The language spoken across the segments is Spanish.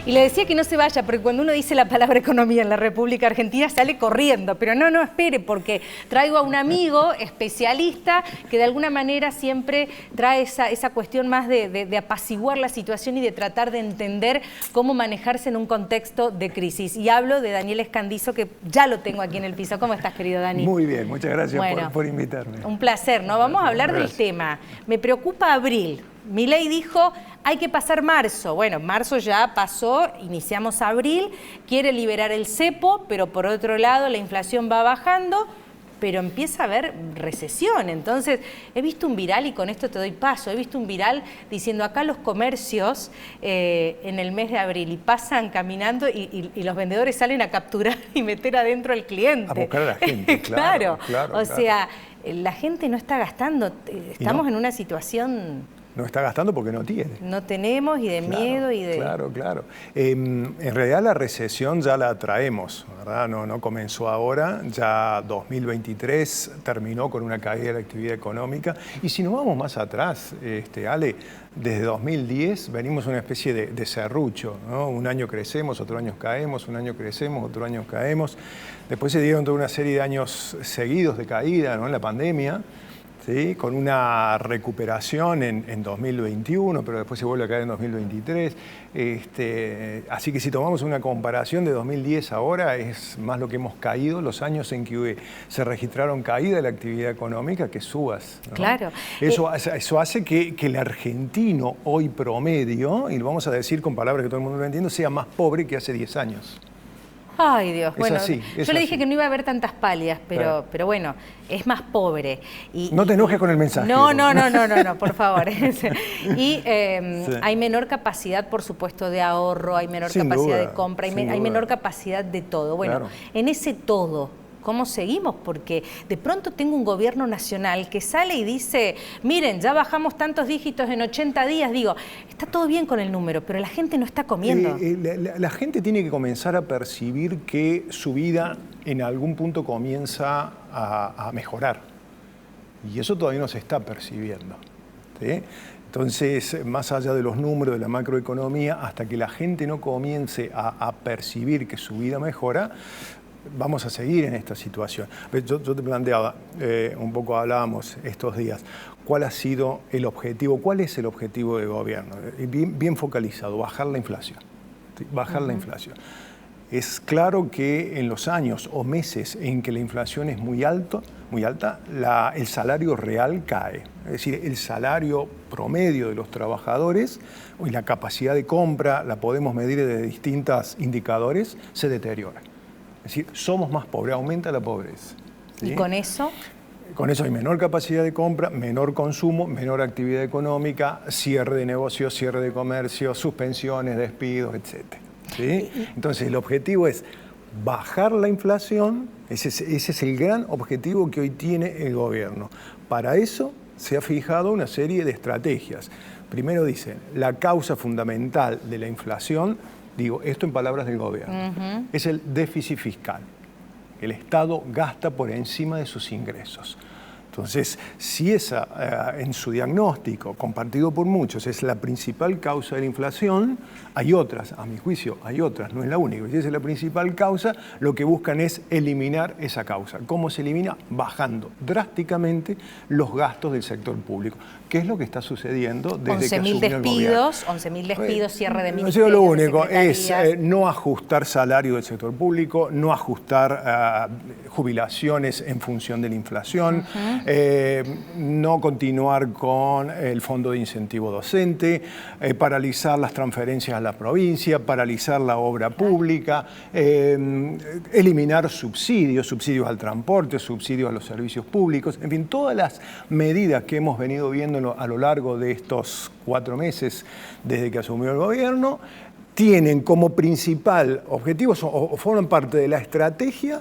Y le decía que no se vaya, porque cuando uno dice la palabra economía en la República Argentina sale corriendo, pero no, espere, porque traigo a un amigo especialista que de alguna manera siempre trae esa cuestión más de apaciguar la situación y de tratar de entender cómo manejarse en un contexto de crisis. Y hablo de Daniel Escandizo, que ya lo tengo aquí en el piso. ¿Cómo estás, querido Dani? Muy bien, muchas gracias por invitarme. Un placer, ¿no? Vamos a hablar del tema. Me preocupa abril. Milei dijo, hay que pasar marzo. Bueno, marzo ya pasó, iniciamos abril, quiere liberar el cepo, pero por otro lado la inflación va bajando, pero empieza a haber recesión. Entonces, he visto un viral, y con esto te doy paso, he visto un viral diciendo acá los comercios en el mes de abril, y pasan caminando y los vendedores salen a capturar y meter adentro al cliente. A buscar a la gente, claro. O sea, la gente no está gastando, estamos en una situación... No está gastando porque no tiene. No tenemos, y de miedo y de... Claro. En realidad la recesión ya la traemos, ¿verdad? No comenzó ahora, ya 2023 terminó con una caída de la actividad económica. Y si nos vamos más atrás, Ale, desde 2010 venimos una especie de serrucho, ¿no? Un año crecemos, otro año caemos, un año crecemos, otro año caemos. Después se dieron toda una serie de años seguidos de caída, ¿no? En la pandemia. ¿Sí? Con una recuperación en 2021, pero después se vuelve a caer en 2023. Así que si tomamos una comparación de 2010 ahora, es más lo que hemos caído, los años en que se registraron caída de la actividad económica que subas, ¿no? Claro. Eso hace que el argentino hoy promedio, y lo vamos a decir con palabras que todo el mundo lo entiende, sea más pobre que hace 10 años. Ay, Dios. Bueno, yo le dije así. Que no iba a haber tantas palias, pero bueno, es más pobre. No te enojes con el mensaje. No, por favor. Y hay menor capacidad, por supuesto, de ahorro, hay menor capacidad de compra, hay menor capacidad de todo. Bueno, en ese todo, ¿cómo seguimos? Porque de pronto tengo un gobierno nacional que sale y dice, miren, ya bajamos tantos dígitos en 80 días. Digo, está todo bien con el número, pero la gente no está comiendo. La gente tiene que comenzar a percibir que su vida en algún punto comienza a mejorar. Y eso todavía no se está percibiendo, ¿sí? Entonces, más allá de los números de la macroeconomía, hasta que la gente no comience a percibir que su vida mejora, vamos a seguir en esta situación. Yo te planteaba, un poco hablábamos estos días, ¿cuál ha sido el objetivo? ¿Cuál es el objetivo del gobierno? Bien focalizado, bajar la inflación. ¿Sí? Bajar la inflación. Es claro que en los años o meses en que la inflación es muy alta, el salario real cae. Es decir, el salario promedio de los trabajadores y la capacidad de compra, la podemos medir de distintos indicadores, se deteriora. Es decir, somos más pobres, aumenta la pobreza. ¿Sí? ¿Y con eso? Con eso hay menor capacidad de compra, menor consumo, menor actividad económica, cierre de negocios, cierre de comercio, suspensiones, despidos, etc. ¿Sí? Entonces, el objetivo es bajar la inflación. Ese es el gran objetivo que hoy tiene el gobierno. Para eso se ha fijado una serie de estrategias. Primero dicen, la causa fundamental de la inflación, digo, esto en palabras del gobierno, es el déficit fiscal. El Estado gasta por encima de sus ingresos. Entonces, si esa, en su diagnóstico, compartido por muchos, es la principal causa de la inflación, hay otras, a mi juicio, hay otras, no es la única. Si esa es la principal causa, lo que buscan es eliminar esa causa. ¿Cómo se elimina? Bajando drásticamente los gastos del sector público. ¿Qué es lo que está sucediendo desde que asumió el gobierno? 11.000 despidos, cierre de ministerios. Yo lo único es no ajustar salario del sector público, no ajustar jubilaciones en función de la inflación, no continuar con el fondo de incentivo docente, paralizar las transferencias a la provincia, paralizar la obra pública, eliminar subsidios al transporte, subsidios a los servicios públicos, en fin, todas las medidas que hemos venido viendo a lo largo de estos 4 meses desde que asumió el gobierno, tienen como principal objetivo o forman parte de la estrategia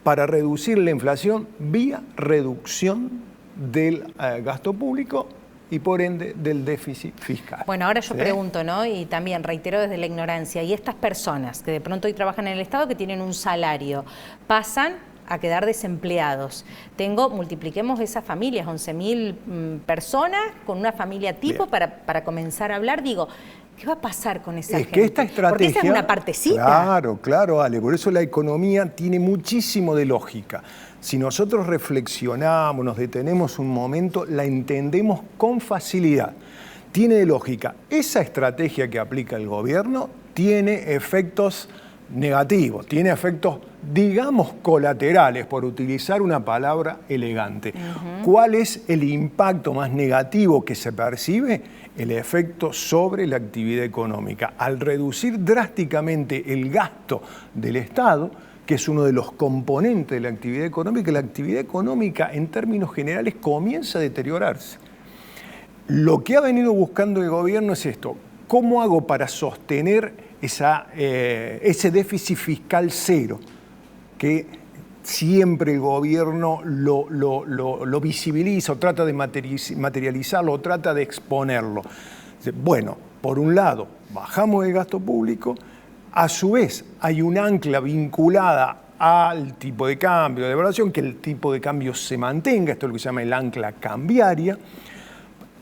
para reducir la inflación vía reducción del gasto público y por ende del déficit fiscal. Bueno, ahora yo pregunto, ¿no? Y también reitero desde la ignorancia, y estas personas que de pronto hoy trabajan en el Estado, que tienen un salario, pasan a quedar desempleados. Multipliquemos esas familias, 11.000 personas con una familia tipo para comenzar a hablar. Digo, ¿Qué va a pasar con esa gente? Que esta estrategia... Porque esa es una partecita. Claro, claro, Ale. Por eso la economía tiene muchísimo de lógica. Si nosotros reflexionamos, nos detenemos un momento, la entendemos con facilidad. Tiene de lógica. Esa estrategia que aplica el gobierno tiene efectos negativos, tiene efectos, digamos, colaterales, por utilizar una palabra elegante. ¿Cuál es el impacto más negativo que se percibe? El efecto sobre la actividad económica. Al reducir drásticamente el gasto del Estado, que es uno de los componentes de la actividad económica en términos generales comienza a deteriorarse. Lo que ha venido buscando el gobierno es esto: ¿cómo hago para sostener ese déficit fiscal cero? Que siempre el gobierno lo visibiliza, o trata de materializarlo, o trata de exponerlo. Bueno, por un lado, bajamos el gasto público, a su vez hay un ancla vinculada al tipo de cambio, de devaluación, que el tipo de cambio se mantenga, esto es lo que se llama el ancla cambiaria.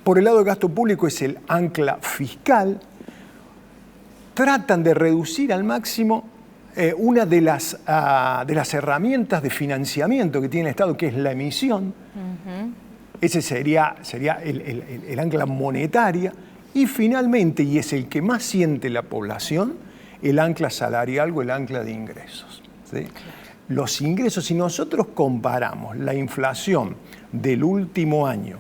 Por el lado del gasto público es el ancla fiscal. Tratan de reducir al máximo una de las herramientas de financiamiento que tiene el Estado, que es la emisión. Ese sería el ancla monetaria. Y finalmente, y es el que más siente la población, el ancla salarial o el ancla de ingresos. ¿Sí? Los ingresos, si nosotros comparamos la inflación del último año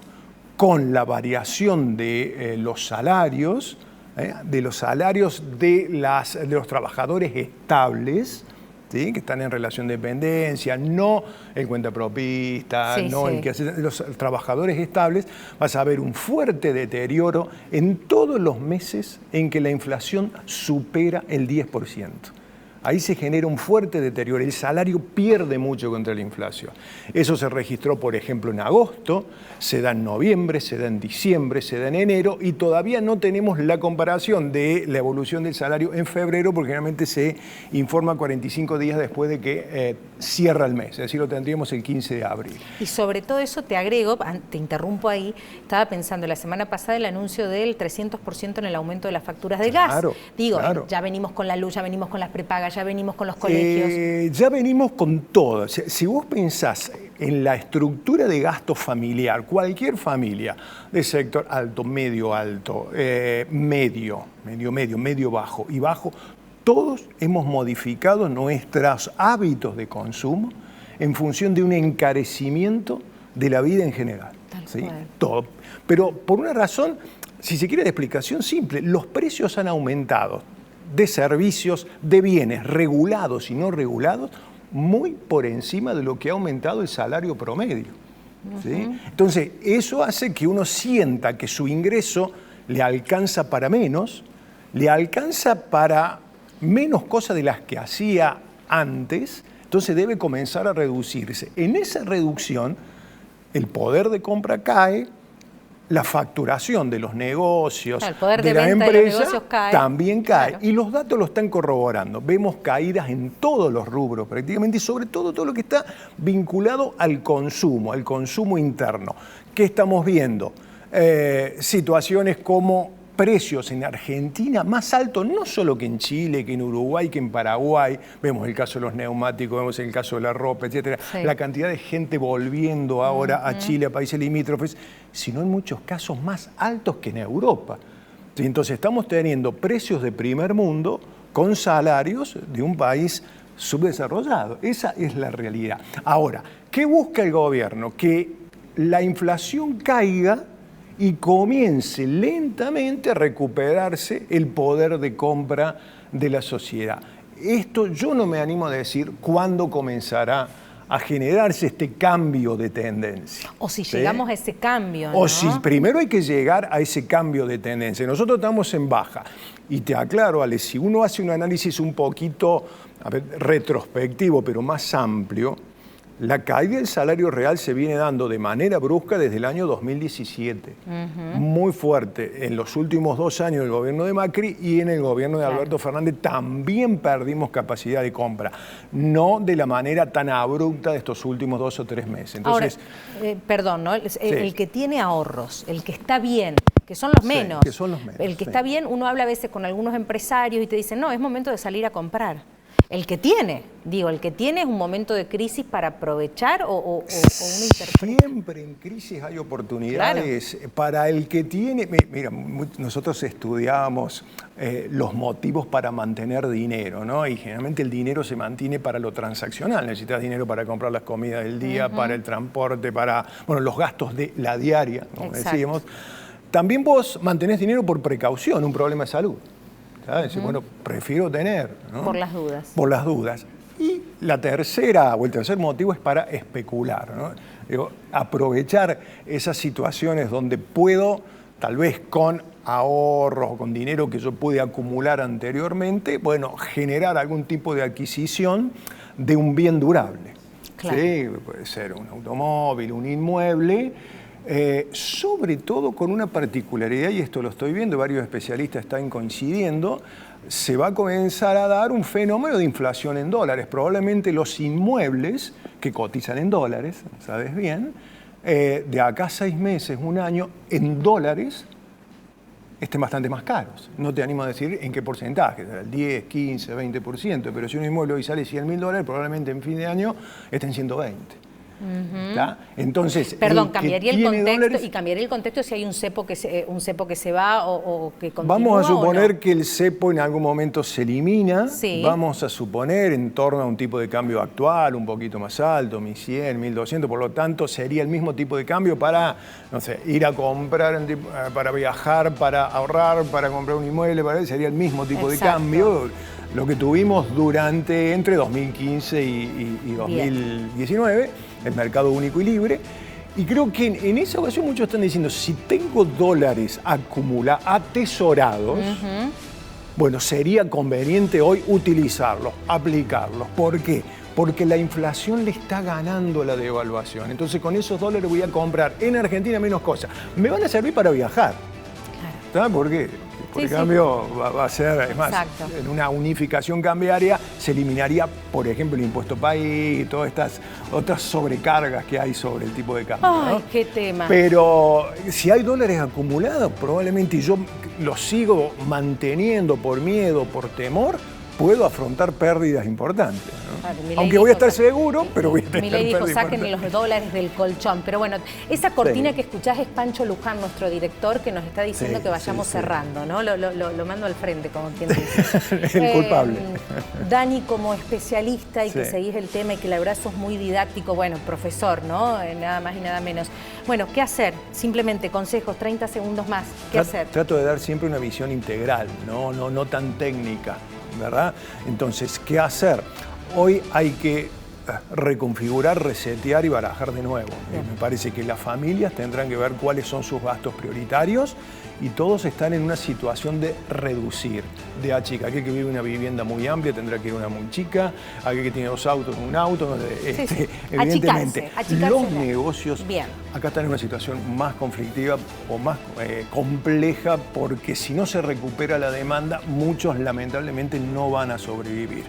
con la variación de los salarios, de los trabajadores estables, ¿sí? Que están en relación de dependencia, no el cuentapropista, el que hace, los trabajadores estables, vas a ver un fuerte deterioro en todos los meses en que la inflación supera el 10%. Ahí se genera un fuerte deterioro, el salario pierde mucho contra la inflación. Eso se registró, por ejemplo, en agosto, se da en noviembre, se da en diciembre, se da en enero, y todavía no tenemos la comparación de la evolución del salario en febrero, porque generalmente se informa 45 días después de que cierra el mes, es decir, lo tendríamos el 15 de abril. Y sobre todo eso te agrego, te interrumpo ahí, estaba pensando la semana pasada el anuncio del 300% en el aumento de las facturas de gas. Digo, ya venimos con la luz, ya venimos con las prepagas, ya venimos con los colegios. Ya venimos con todo. Si vos pensás en la estructura de gasto familiar, cualquier familia de sector alto, medio bajo y bajo, todos hemos modificado nuestros hábitos de consumo en función de un encarecimiento de la vida en general. ¿Sí? Todo. Pero por una razón, si se quiere de explicación simple, los precios han aumentado de servicios, de bienes regulados y no regulados, muy por encima de lo que ha aumentado el salario promedio. ¿Sí? Entonces, eso hace que uno sienta que su ingreso le alcanza para menos, le alcanza para menos cosas de las que hacía antes, entonces debe comenzar a reducirse. En esa reducción, el poder de compra cae, la facturación de los negocios, el poder de de la venta empresa de los negocios cae. También cae. Y los datos lo están corroborando. Vemos caídas en todos los rubros prácticamente, y sobre todo lo que está vinculado al consumo interno. ¿Qué estamos viendo? Situaciones como precios en Argentina más altos, no solo que en Chile, que en Uruguay, que en Paraguay. Vemos el caso de los neumáticos, vemos el caso de la ropa, etcétera. La cantidad de gente volviendo ahora a Chile, a países limítrofes, sino en muchos casos más altos que en Europa. ¿Sí? Entonces estamos teniendo precios de primer mundo con salarios de un país subdesarrollado. Esa es la realidad. Ahora, ¿qué busca el gobierno? Que la inflación caiga y comience lentamente a recuperarse el poder de compra de la sociedad. Esto yo no me animo a decir cuándo comenzará a generarse este cambio de tendencia. O si llegamos a ese cambio, ¿no? O si primero hay que llegar a ese cambio de tendencia. Nosotros estamos en baja. Y te aclaro, Ale, si uno hace un análisis un poquito retrospectivo, pero más amplio, la caída del salario real se viene dando de manera brusca desde el año 2017. Muy fuerte. En los últimos 2 años del gobierno de Macri y en el gobierno de Alberto Fernández también perdimos capacidad de compra. No de la manera tan abrupta de estos últimos 2 o 3 meses. Entonces, ahora, perdón, ¿no? El que tiene ahorros, el que está bien, que son los Sí, menos. que son los menos, El que sí. está bien, uno habla a veces con algunos empresarios y te dicen, no, es momento de salir a comprar. El que tiene es un momento de crisis para aprovechar o uno interpreta. Siempre en crisis hay oportunidades. Para el que tiene... Mira, nosotros estudiábamos los motivos para mantener dinero, ¿no? Y generalmente el dinero se mantiene para lo transaccional. Necesitas dinero para comprar las comidas del día, para el transporte, para los gastos de la diaria, como decíamos. También vos mantenés dinero por precaución, un problema de salud. ¿Sabes? Bueno, prefiero tener, ¿no? Por las dudas. Por las dudas. Y la tercera, o el tercer motivo es para especular, ¿no? Digo, aprovechar esas situaciones donde puedo, tal vez con ahorros o con dinero que yo pude acumular anteriormente, bueno, generar algún tipo de adquisición de un bien durable. Claro. ¿Sí? Puede ser un automóvil, un inmueble. Sobre todo con una particularidad, y esto lo estoy viendo, varios especialistas están coincidiendo, se va a comenzar a dar un fenómeno de inflación en dólares. Probablemente los inmuebles que cotizan en dólares, sabes bien, de acá a 6 meses, un año, en dólares, estén bastante más caros. No te animo a decir en qué porcentaje, el 10, 15, 20%, pero si un inmueble hoy sale $100.000, probablemente en fin de año esté en 120. Entonces, perdón, cambiaría el contexto dólares, y cambiaría el contexto si hay un cepo que se va o que continúa. Vamos a suponer no. que el cepo en algún momento se elimina. Sí. Vamos a suponer en torno a un tipo de cambio actual, un poquito más alto, 1.100, 1.200, por lo tanto sería el mismo tipo de cambio para, no sé, ir a comprar, para viajar, para ahorrar, para comprar un inmueble, sería el mismo tipo de cambio. Lo que tuvimos entre 2015 y 2019, el mercado único y libre. Y creo que en esa ocasión muchos están diciendo, si tengo dólares atesorados, bueno, sería conveniente hoy utilizarlos, aplicarlos. ¿Por qué? Porque la inflación le está ganando la devaluación. Entonces con esos dólares voy a comprar en Argentina menos cosas. Me van a servir para viajar. ¿Sabes por qué? Por cambio, va a ser, es más, en una unificación cambiaria se eliminaría, por ejemplo, el impuesto país y todas estas otras sobrecargas que hay sobre el tipo de cambio. ¡Ay, ¿no? qué tema! Pero si hay dólares acumulados, probablemente yo los sigo manteniendo por miedo, por temor, puedo afrontar pérdidas importantes, ¿no? Claro, aunque voy a estar seguro, pero voy a tener Milei dijo, pérdidas saquen los dólares del colchón. Pero bueno, esa cortina que escuchás es Pancho Luján, nuestro director, que nos está diciendo que vayamos cerrando, ¿no? Lo mando al frente, como quien dice. El culpable. Dani, como especialista y que seguís el tema y que la verdad sos muy didáctico, bueno, profesor, ¿no? Nada más y nada menos. Bueno, ¿qué hacer? Simplemente consejos, 30 segundos más. ¿Qué hacer? Trato de dar siempre una visión integral, no tan técnica, ¿verdad? Entonces, ¿qué hacer? Hoy hay que reconfigurar, resetear y barajar de nuevo. Me parece que las familias tendrán que ver cuáles son sus gastos prioritarios y todos están en una situación de reducir, de achicar. Aquel que vive en una vivienda muy amplia tendrá que ir a una muy chica, aquel que tiene 2 autos, un auto. Evidentemente, achicarse los negocios bien. Acá están en una situación más conflictiva o más compleja porque si no se recupera la demanda, muchos lamentablemente no van a sobrevivir.